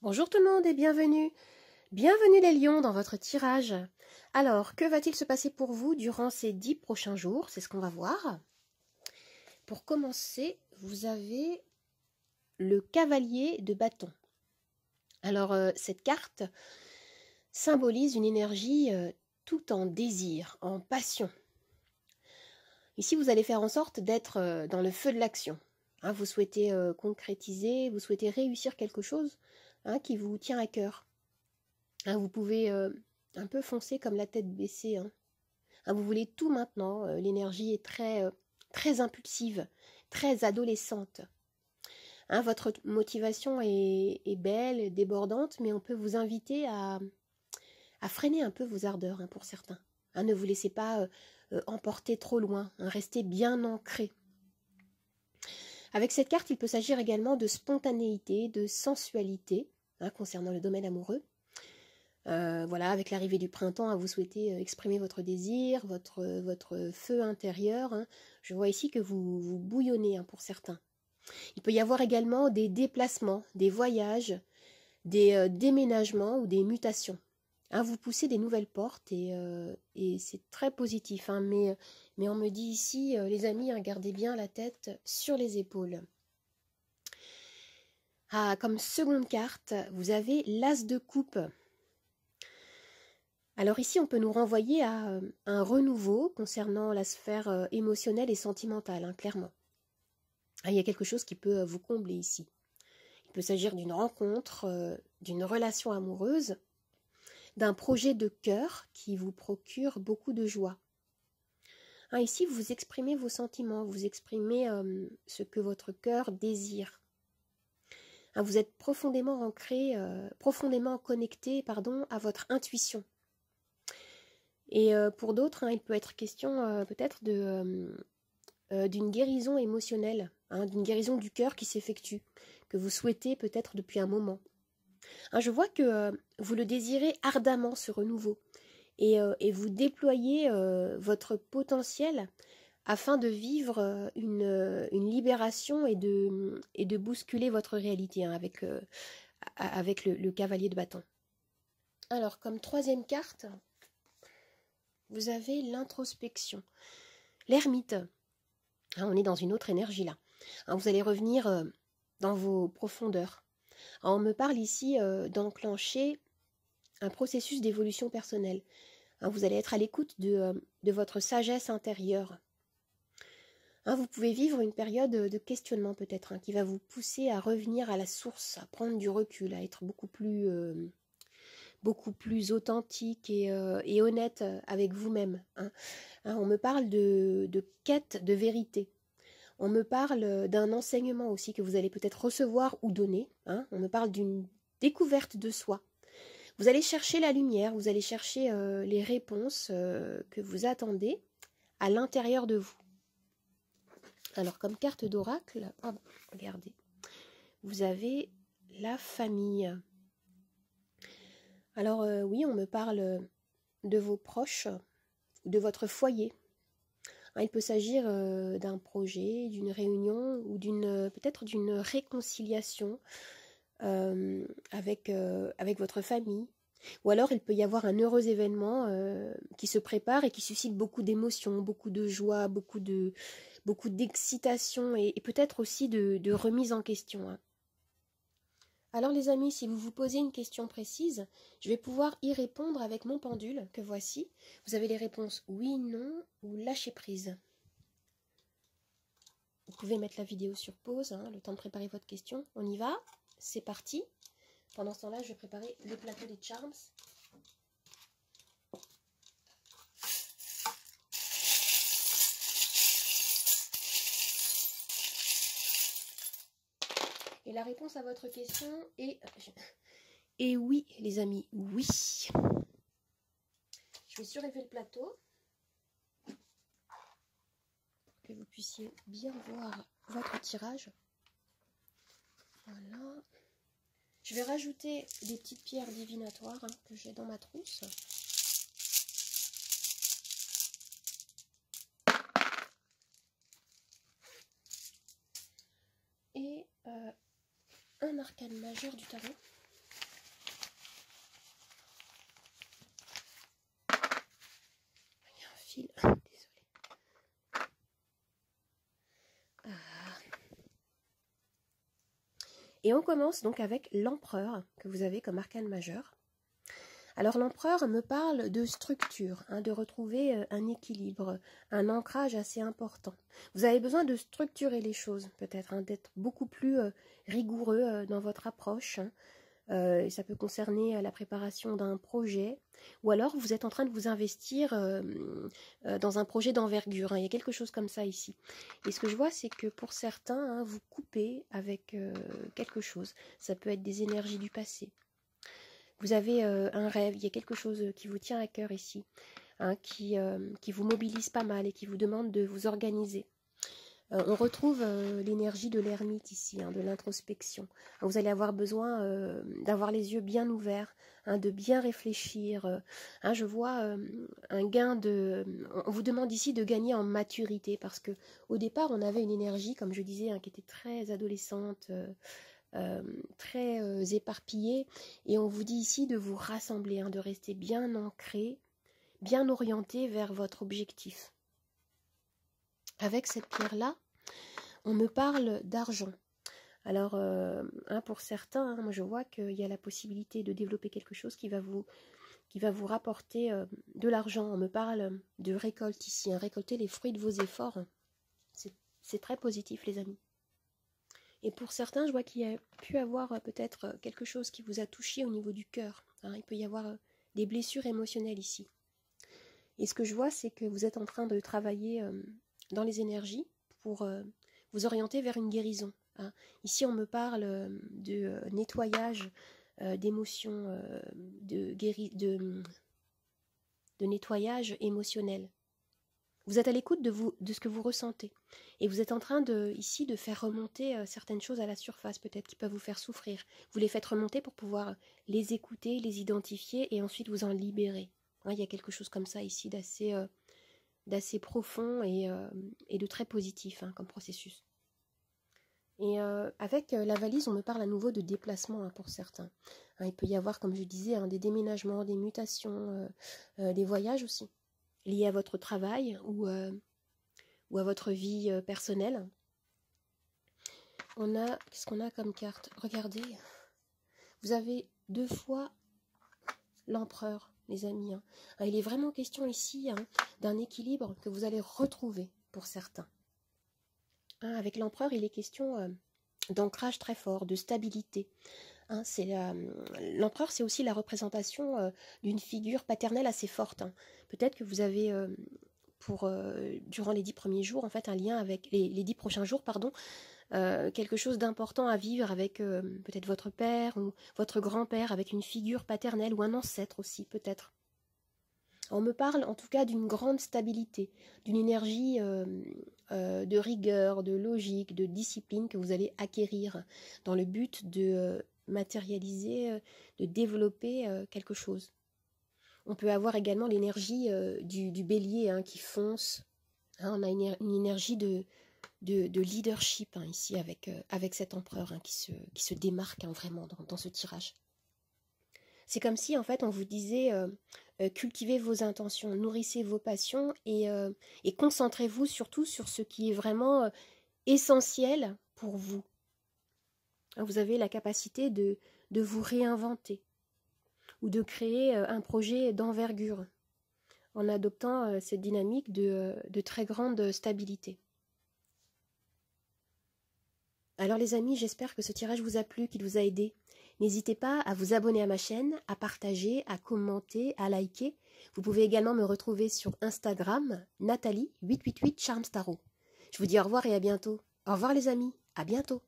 Bonjour tout le monde et bienvenue. Bienvenue les lions dans votre tirage. Alors, que va-t-il se passer pour vous durant ces 10 prochains jours? C'est ce qu'on va voir. Pour commencer, vous avez le cavalier de bâton. Alors, cette carte symbolise une énergie tout en désir, en passion. Ici, vous allez faire en sorte d'être dans le feu de l'action. Hein, vous souhaitez concrétiser, vous souhaitez réussir quelque chose qui vous tient à cœur. Hein, vous pouvez un peu foncer comme la tête baissée. Hein, vous voulez tout maintenant. L'énergie est très impulsive, très adolescente. Hein, votre motivation est belle, débordante, mais on peut vous inviter à freiner un peu vos ardeurs pour certains. Hein, ne vous laissez pas emporter trop loin. Hein, restez bien ancré. Avec cette carte, il peut s'agir également de spontanéité, de sensualité, concernant le domaine amoureux. Voilà, avec l'arrivée du printemps, vous souhaitez exprimer votre désir, votre feu intérieur. Je vois ici que vous bouillonnez pour certains. Il peut y avoir également des déplacements, des voyages, des déménagements ou des mutations. Vous poussez des nouvelles portes et c'est très positif. Mais on me dit ici, les amis, gardez bien la tête sur les épaules. Comme seconde carte, vous avez l'As de coupe. Alors ici, on peut nous renvoyer à un renouveau concernant la sphère émotionnelle et sentimentale, clairement. Il y a quelque chose qui peut vous combler ici. Il peut s'agir d'une rencontre, d'une relation amoureuse, d'un projet de cœur qui vous procure beaucoup de joie. Ici, vous exprimez vos sentiments, vous exprimez ce que votre cœur désire. Vous êtes profondément ancré, profondément connecté, à votre intuition. Et pour d'autres, il peut être question peut-être d'une guérison émotionnelle, d'une guérison du cœur qui s'effectue, que vous souhaitez peut-être depuis un moment. Je vois que vous le désirez ardemment, ce renouveau, et vous déployez votre potentiel afin de vivre une libération et de bousculer votre réalité avec le cavalier de bâton. Alors, comme troisième carte, vous avez l'introspection, l'ermite. On est dans une autre énergie là. Vous allez revenir dans vos profondeurs. On me parle ici d'enclencher un processus d'évolution personnelle. Vous allez être à l'écoute de votre sagesse intérieure. Vous pouvez vivre une période de questionnement peut-être, qui va vous pousser à revenir à la source, à prendre du recul, à être beaucoup plus authentique et honnête avec vous-même. On me parle de quête de vérité. On me parle d'un enseignement aussi que vous allez peut-être recevoir ou donner. On me parle d'une découverte de soi. Vous allez chercher la lumière, vous allez chercher les réponses que vous attendez à l'intérieur de vous. Alors, comme carte d'oracle, regardez, vous avez la famille. Alors, oui, on me parle de vos proches, de votre foyer. Il peut s'agir d'un projet, d'une réunion ou peut-être d'une réconciliation avec votre famille. Ou alors, il peut y avoir un heureux événement qui se prépare et qui suscite beaucoup d'émotions, beaucoup de joie, beaucoup d'excitation et peut-être aussi de remise en question. Alors les amis, si vous vous posez une question précise, je vais pouvoir y répondre avec mon pendule que voici. Vous avez les réponses oui, non ou lâcher prise. Vous pouvez mettre la vidéo sur pause, le temps de préparer votre question. On y va, c'est parti. Pendant ce temps-là, je vais préparer le plateau des Charms. Et la réponse à votre question est... Et oui, les amis, oui. Je vais surélever le plateau pour que vous puissiez bien voir votre tirage. Voilà. Je vais rajouter des petites pierres divinatoires que j'ai dans ma trousse. Et un arcane majeur du tarot. fil. Désolée. Et on commence donc avec l'empereur que vous avez comme arcane majeur. Alors l'empereur me parle de structure, de retrouver un équilibre, un ancrage assez important. Vous avez besoin de structurer les choses peut-être, d'être beaucoup plus rigoureux dans votre approche. Et ça peut concerner la préparation d'un projet, ou alors vous êtes en train de vous investir dans un projet d'envergure. Il y a quelque chose comme ça ici. Et ce que je vois, c'est que pour certains, vous coupez avec quelque chose. Ça peut être des énergies du passé. Vous avez un rêve, il y a quelque chose qui vous tient à cœur ici, qui vous mobilise pas mal et qui vous demande de vous organiser. On retrouve l'énergie de l'ermite ici, de l'introspection. Vous allez avoir besoin d'avoir les yeux bien ouverts, de bien réfléchir. Je vois un gain de... On vous demande ici de gagner en maturité parce que au départ, on avait une énergie, comme je disais, qui était très adolescente, très éparpillée. Et on vous dit ici de vous rassembler, de rester bien ancré, bien orienté vers votre objectif. Avec cette pierre-là, on me parle d'argent. Alors, pour certains, moi je vois qu'il y a la possibilité de développer quelque chose qui va vous rapporter de l'argent. On me parle de récolte ici, récolter les fruits de vos efforts. C'est très positif, les amis. Et pour certains, je vois qu'il y a pu avoir peut-être quelque chose qui vous a touché au niveau du cœur. Il peut y avoir des blessures émotionnelles ici. Et ce que je vois, c'est que vous êtes en train de travailler dans les énergies pour vous orienter vers une guérison. Ici, on me parle de nettoyage d'émotions, de nettoyage émotionnel. Vous êtes à l'écoute de ce que vous ressentez. Et vous êtes en train ici de faire remonter certaines choses à la surface, peut-être qui peuvent vous faire souffrir. Vous les faites remonter pour pouvoir les écouter, les identifier et ensuite vous en libérer. Il y a quelque chose comme ça ici d'assez profond et de très positif comme processus. Et avec la valise, on me parle à nouveau de déplacement pour certains. Il peut y avoir, comme je disais, des déménagements, des mutations, des voyages aussi, liés à votre travail ou à votre vie personnelle. Qu'est-ce qu'on a comme carte? Regardez, vous avez 2 fois l'empereur, les amis. Il est vraiment question ici d'un équilibre que vous allez retrouver pour certains. Avec l'empereur, il est question d'ancrage très fort, de stabilité. L'empereur, c'est aussi la représentation d'une figure paternelle assez forte. Peut-être que vous avez, durant les 10 premiers jours, en fait, un lien avec les 10 prochains jours, pardon, quelque chose d'important à vivre avec peut-être votre père ou votre grand-père, avec une figure paternelle ou un ancêtre aussi, peut-être. On me parle en tout cas d'une grande stabilité, d'une énergie de rigueur, de logique, de discipline que vous allez acquérir dans le but de matérialiser, de développer quelque chose. On peut avoir également l'énergie du bélier qui fonce. On a une énergie de leadership ici avec cet empereur qui se démarque vraiment dans ce tirage. C'est comme si en fait on vous disait cultivez vos intentions, nourrissez vos passions et concentrez-vous surtout sur ce qui est vraiment essentiel pour vous. Vous avez la capacité de vous réinventer ou de créer un projet d'envergure en adoptant cette dynamique de très grande stabilité. Alors les amis, j'espère que ce tirage vous a plu, qu'il vous a aidé. N'hésitez pas à vous abonner à ma chaîne, à partager, à commenter, à liker. Vous pouvez également me retrouver sur Instagram, Nathalie888 Charms Tarot. Je vous dis au revoir et à bientôt. Au revoir les amis, à bientôt.